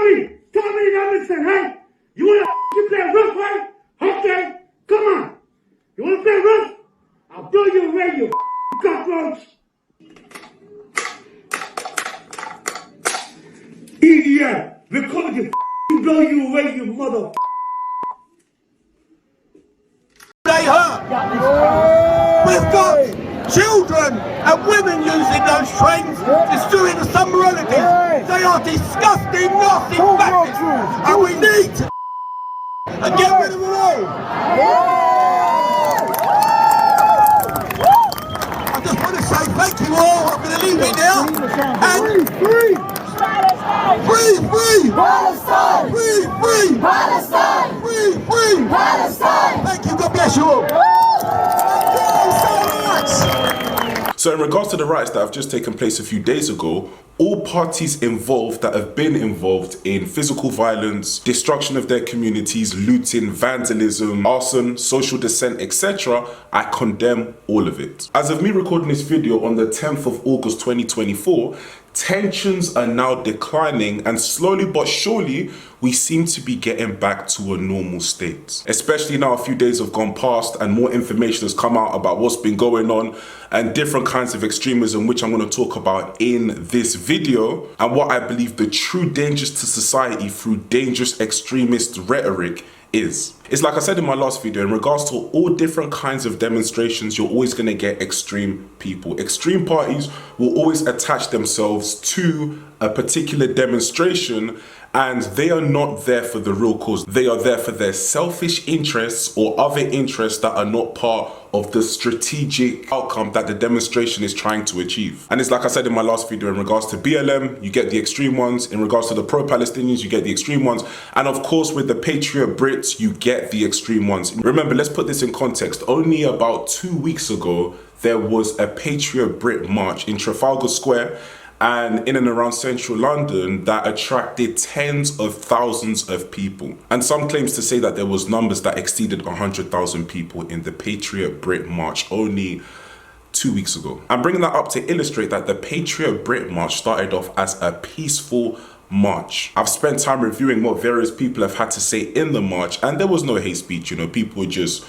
Tell me that, listen, hey? You wanna play rough, right? Okay, come on. You wanna play rough? I'll blow you away, you cockroach. Idiot, we're calling you blow you away, you mother. They hurt. We've got children and women using those trains, destroying some relatives. They are disgusting, nasty fascists, and we need to get rid of them all. I just want to say thank you all. I'm going to leave it now. And free Palestine! Free Palestine! Free Palestine! Thank you. God bless you all. So in regards to the riots that have just taken place a few days ago, all parties involved that have been involved in physical violence, destruction of their communities, looting, vandalism, arson, social dissent, etc., I condemn all of it. As of me recording this video on the 10th of August 2024, tensions are now declining, and slowly but surely we seem to be getting back to a normal state. Especially now a few days have gone past and more information has come out about what's been going on and different kinds of extremism, which I'm going to talk about in this video, and what I believe the true dangers to society through dangerous extremist rhetoric is. It's like I said in my last video, in regards to all different kinds of demonstrations, you're always going to get extreme people. Extreme parties will always attach themselves to a particular demonstration, and they are not there for the real cause. They are there for their selfish interests or other interests that are not part of the strategic outcome that the demonstration is trying to achieve. And it's like I said in my last video, in regards to BLM, you get the extreme ones. In regards to the pro-Palestinians, you get the extreme ones. And of course, with the Patriot Brits, you get the extreme ones. Remember, let's put this in context. Only about 2 weeks ago, there was a Patriot Brit march in Trafalgar Square and in and around central London that attracted tens of thousands of people. And some claims to say that there was numbers that exceeded 100,000 people in the Patriot Brit March only 2 weeks ago. I'm bringing that up to illustrate that the Patriot Brit March started off as a peaceful march. I've spent time reviewing what various people have had to say in the march, and there was no hate speech. People were just,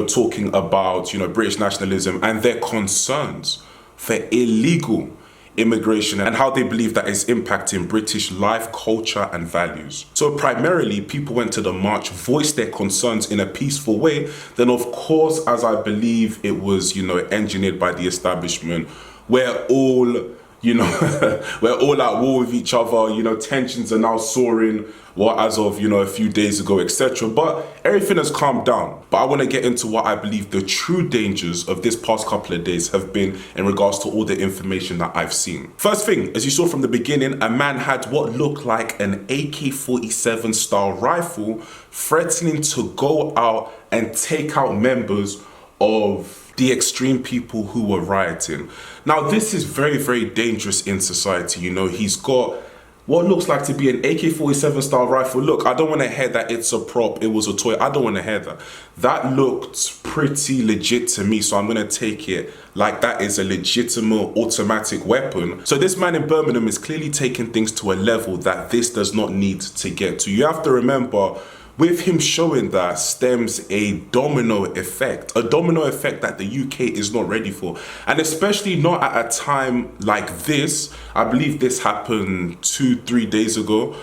talking about, British nationalism and their concerns for illegal immigration and how they believe that is impacting British life, culture and values. So primarily people went to the march, voiced their concerns in a peaceful way. Then of course, as I believe it was, engineered by the establishment, we're all we're all at war with each other, tensions are now soaring, as of, a few days ago, etc. But everything has calmed down. But I want to get into what I believe the true dangers of this past couple of days have been in regards to all the information that I've seen. First thing, as you saw from the beginning, a man had what looked like an AK-47 style rifle threatening to go out and take out members of the extreme people who were rioting. Now, this is very, very dangerous in society. He's got what looks like to be an AK-47 style rifle. Look, I don't want to hear that it's a prop, it was a toy. I don't want to hear that. That looked pretty legit to me, so I'm going to take it like that is a legitimate automatic weapon. So this man in Birmingham is clearly taking things to a level that this does not need to get to. You have to remember, with him showing that stems a domino effect that the UK is not ready for. And especially not at a time like this. I believe this happened 2-3 days ago.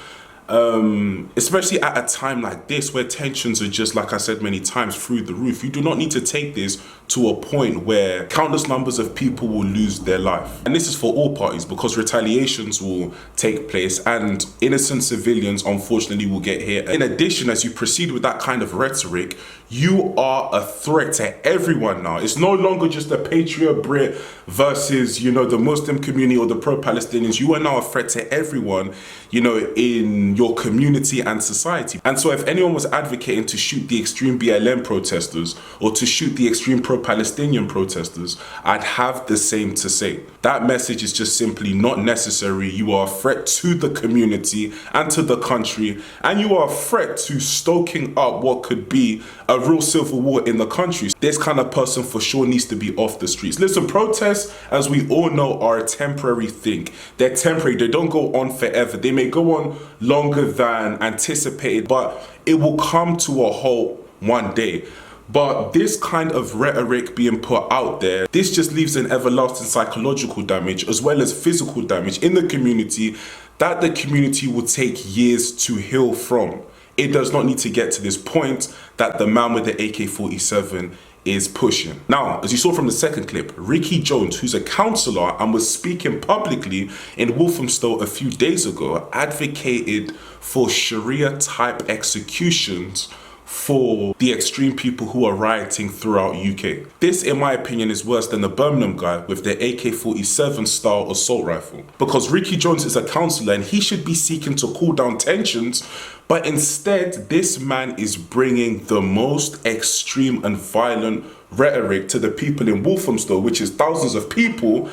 Especially at a time like this where tensions are just, like I said many times, through the roof. You do not need to take this to a point where countless numbers of people will lose their life. And this is for all parties, because retaliations will take place and innocent civilians unfortunately will get hit. In addition, as you proceed with that kind of rhetoric, you are a threat to everyone now. It's no longer just the Patriot Brit versus, the Muslim community or the pro-Palestinians. You are now a threat to everyone, in your community and society. And so if anyone was advocating to shoot the extreme BLM protesters or to shoot the extreme pro-Palestinian protesters, I'd have the same to say. That message is just simply not necessary. You are a threat to the community and to the country, and you are a threat to stoking up what could be a real civil war in the country. This kind of person for sure needs to be off the streets. Listen, protests, as we all know, are a temporary thing. They're temporary. They don't go on forever. They may go on longer longer than anticipated, but it will come to a halt one day. But this kind of rhetoric being put out there, this just leaves an everlasting psychological damage as well as physical damage in the community that the community will take years to heal from. It does not need to get to this point that the man with the AK-47 is pushing. Now, as you saw from the second clip, Ricky Jones, who's a councilor and was speaking publicly in Walthamstow a few days ago, advocated for Sharia-type executions for the extreme people who are rioting throughout UK. This, in my opinion, is worse than the Birmingham guy with the AK-47 style assault rifle. Because Ricky Jones is a councillor and he should be seeking to cool down tensions, but instead, this man is bringing the most extreme and violent rhetoric to the people in Walthamstow, which is thousands of people,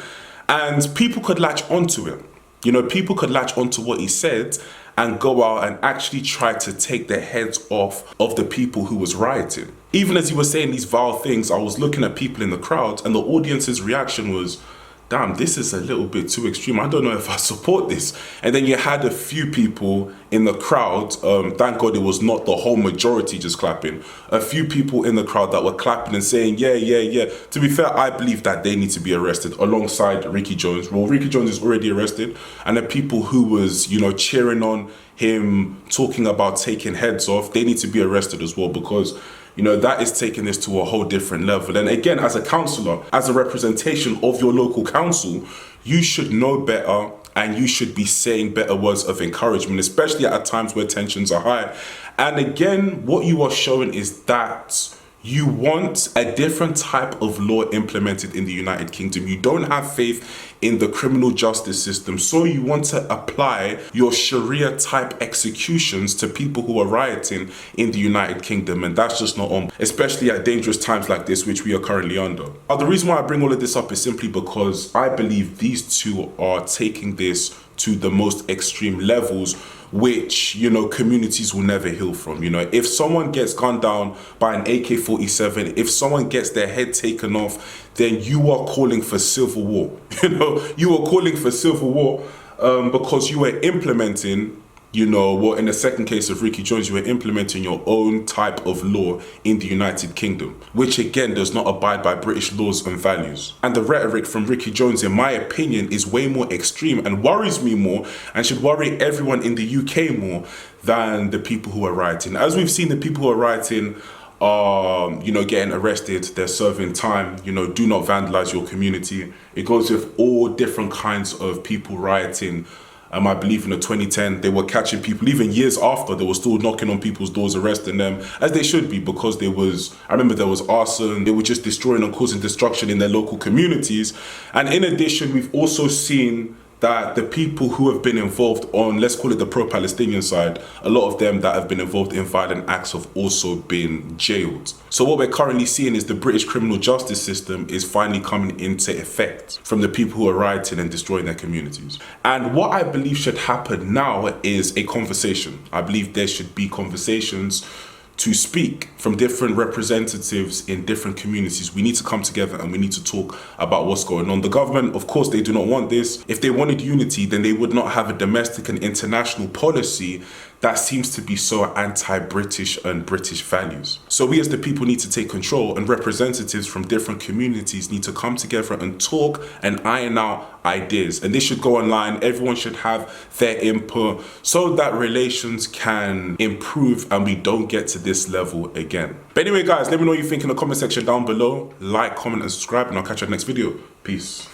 and people could latch onto it. You know, people could latch onto what he said and go out and actually try to take the heads off of the people who was rioting. Even as he was saying these vile things, I was looking at people in the crowd and the audience's reaction was, damn, this is a little bit too extreme. I don't know if I support this. And then you had a few people in the crowd, thank God it was not the whole majority just clapping, a few people in the crowd that were clapping and saying, yeah. To be fair, I believe that they need to be arrested alongside Ricky Jones. Well, Ricky Jones is already arrested, and the people who was, you know, cheering on him, talking about taking heads off, they need to be arrested as well, because you know, that is taking this to a whole different level. And again, as a councillor, as a representation of your local council, you should know better and you should be saying better words of encouragement, especially at times where tensions are high. And again, what you are showing is that you want a different type of law implemented in the United Kingdom. You don't have faith in the criminal justice system, so you want to apply your Sharia type executions to people who are rioting in the United Kingdom, and that's just not on, especially at dangerous times like this, which we are currently under. The reason why I bring all of this up is simply because I believe these two are taking this to the most extreme levels, which, you know, communities will never heal from. You know, if someone gets gunned down by an AK-47, if someone gets their head taken off, then you are calling for civil war. You know, you are calling for civil war because you are implementing, you know, well, in the second case of Ricky Jones, you were implementing your own type of law in the United Kingdom, which again does not abide by British laws and values. And the rhetoric from Ricky Jones, in my opinion, is way more extreme and worries me more and should worry everyone in the UK more than the people who are rioting. As we've seen, the people who are rioting are, you know, getting arrested, they're serving time, you know, do not vandalize your community. It goes with all different kinds of people rioting. I believe in the 2010, they were catching people, even years after, they were still knocking on people's doors, arresting them, as they should be, because there was, I remember there was arson, they were just destroying and causing destruction in their local communities. And in addition, we've also seen that the people who have been involved on, let's call it the pro-Palestinian side, a lot of them that have been involved in violent acts have also been jailed. So what we're currently seeing is the British criminal justice system is finally coming into effect from the people who are rioting and destroying their communities. And what I believe should happen now is a conversation. I believe there should be conversations to speak from different representatives in different communities. We need to come together and we need to talk about what's going on. The government, of course, they do not want this. If they wanted unity, then they would not have a domestic and international policy that seems to be so anti-British and British values. So we as the people need to take control, and representatives from different communities need to come together and talk and iron out ideas. And this should go online. Everyone should have their input so that relations can improve and we don't get to this level again. But anyway, guys, let me know what you think in the comment section down below. Like, comment, and subscribe, and I'll catch you in the next video. Peace.